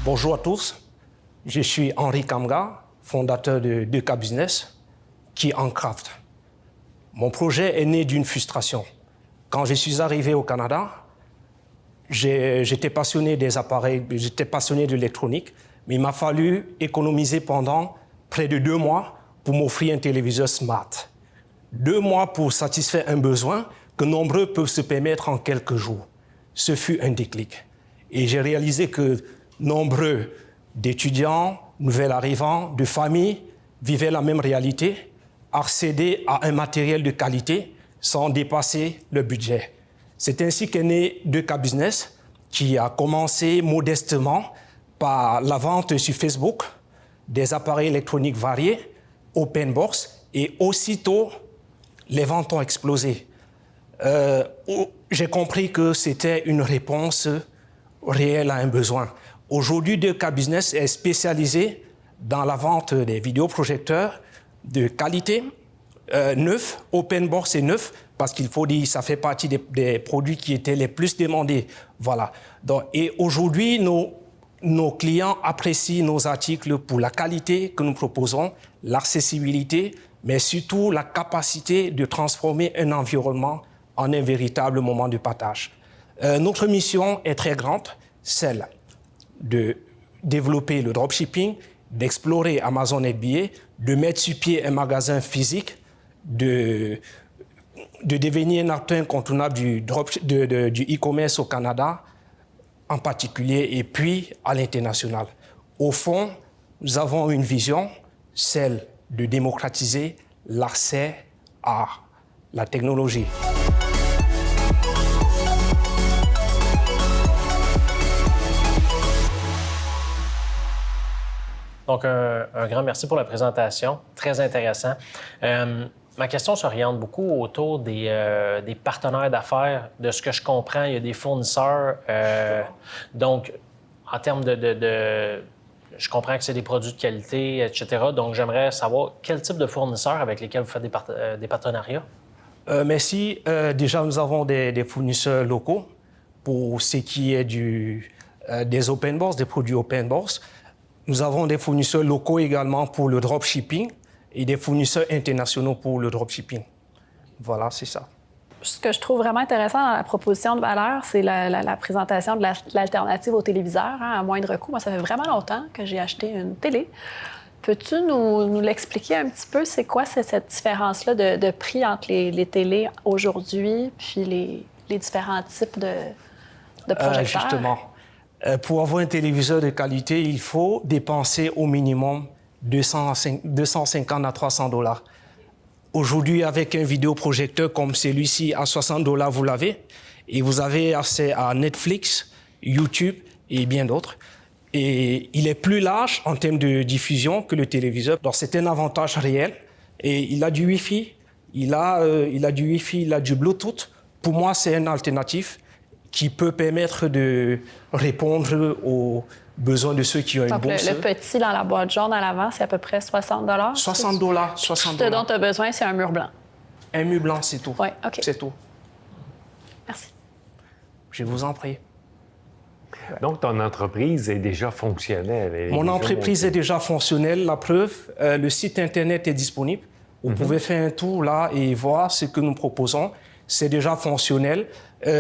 Bonjour à tous, je suis Henri Kamga, fondateur de 2K Business, qui est en craft. Mon projet est né d'une frustration. Quand je suis arrivé au Canada, j'étais passionné des appareils, j'étais passionné de l'électronique, mais il m'a fallu économiser pendant près de 2 mois pour m'offrir un téléviseur smart. 2 mois pour satisfaire un besoin que nombreux peuvent se permettre en quelques jours. Ce fut un déclic. Et j'ai réalisé que nombreux d'étudiants, nouvelles arrivants, de familles vivaient la même réalité, accéder à un matériel de qualité sans dépasser le budget. C'est ainsi qu'est né 2K Business, qui a commencé modestement par la vente sur Facebook des appareils électroniques variés, open box, et aussitôt, les ventes ont explosé. J'ai compris que c'était une réponse réelle à un besoin. Aujourd'hui, 2K Business est spécialisé dans la vente des vidéoprojecteurs de qualité, neufs, open box et neufs, parce qu'il faut dire que ça fait partie des produits qui étaient les plus demandés. Voilà. Donc, et aujourd'hui, nos clients apprécient nos articles pour la qualité que nous proposons, l'accessibilité, mais surtout la capacité de transformer un environnement en un véritable moment de partage. Notre mission est très grande, celle de développer le dropshipping, d'explorer Amazon FBA, de mettre sur pied un magasin physique, de devenir un acteur incontournable du e-commerce au Canada en particulier et puis à l'international. Au fond, nous avons une vision, celle de démocratiser l'accès à la technologie. Donc, un grand merci pour la présentation. Très intéressant. Ma question s'oriente beaucoup autour des partenaires d'affaires. De ce que je comprends, il y a des fournisseurs. Donc, en termes je comprends que c'est des produits de qualité, etc. Donc, j'aimerais savoir quel type de fournisseurs avec lesquels vous faites des partenariats? Merci. Déjà, nous avons des fournisseurs locaux pour ce qui est des open box, des produits open box. Nous avons des fournisseurs locaux également pour le dropshipping et des fournisseurs internationaux pour le dropshipping. Voilà, c'est ça. Ce que je trouve vraiment intéressant dans la proposition de valeur, c'est la présentation de l'alternative au téléviseur à moindre coût. Moi, ça fait vraiment longtemps que j'ai acheté une télé. Peux-tu nous l'expliquer un petit peu? C'est quoi cette différence-là de prix entre les télés aujourd'hui puis les différents types de projecteurs? Justement. Pour avoir un téléviseur de qualité, il faut dépenser au minimum 250 à 300 $. Aujourd'hui, avec un vidéoprojecteur comme celui-ci, à 60 $, vous l'avez. Et vous avez accès à Netflix, YouTube et bien d'autres. Et il est plus large en termes de diffusion que le téléviseur. Donc, c'est un avantage réel. Et il a du Wi-Fi, il a du Wi-Fi, il a du Bluetooth. Pour moi, c'est une alternative qui peut permettre de répondre aux besoins de ceux qui ont une bourse. Le petit dans la boîte jaune à l'avant, c'est à peu près 60 $. 60 $. Ce dont tu as besoin, c'est un mur blanc. Un mur blanc, c'est tout. Oui, OK. C'est tout. Merci. Je vous en prie. Donc, ton entreprise est déjà fonctionnelle. Mon entreprise est déjà fonctionnelle. La preuve, le site Internet est disponible. Vous pouvez faire un tour là et voir ce que nous proposons. C'est déjà fonctionnel.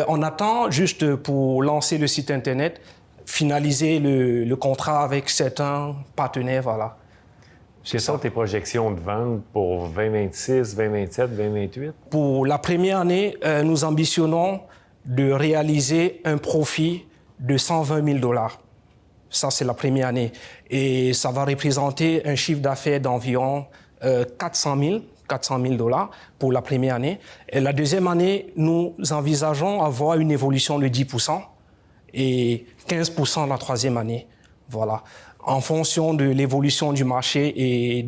On attend juste pour lancer le site Internet, finaliser le contrat avec certains partenaires, voilà. Quelles sont tes projections de vente pour 2026, 2027, 2028? Pour la première année, nous ambitionnons de réaliser un profit de 120 000 $. Ça, c'est la première année. Et ça va représenter un chiffre d'affaires d'environ 400 000 $ pour la première année. Et la deuxième année, nous envisageons avoir une évolution de 10% et 15% la troisième année. Voilà. En fonction de l'évolution du marché et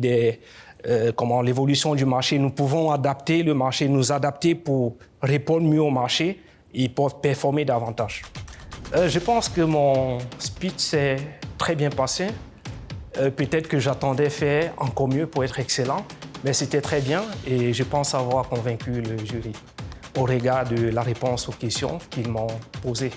l'évolution du marché, nous pouvons adapter le marché, nous adapter pour répondre mieux au marché et pour performer davantage. Je pense que mon speech s'est très bien passé. Peut-être que j'attendais faire encore mieux pour être excellent, mais c'était très bien et je pense avoir convaincu le jury au regard de la réponse aux questions qu'ils m'ont posées.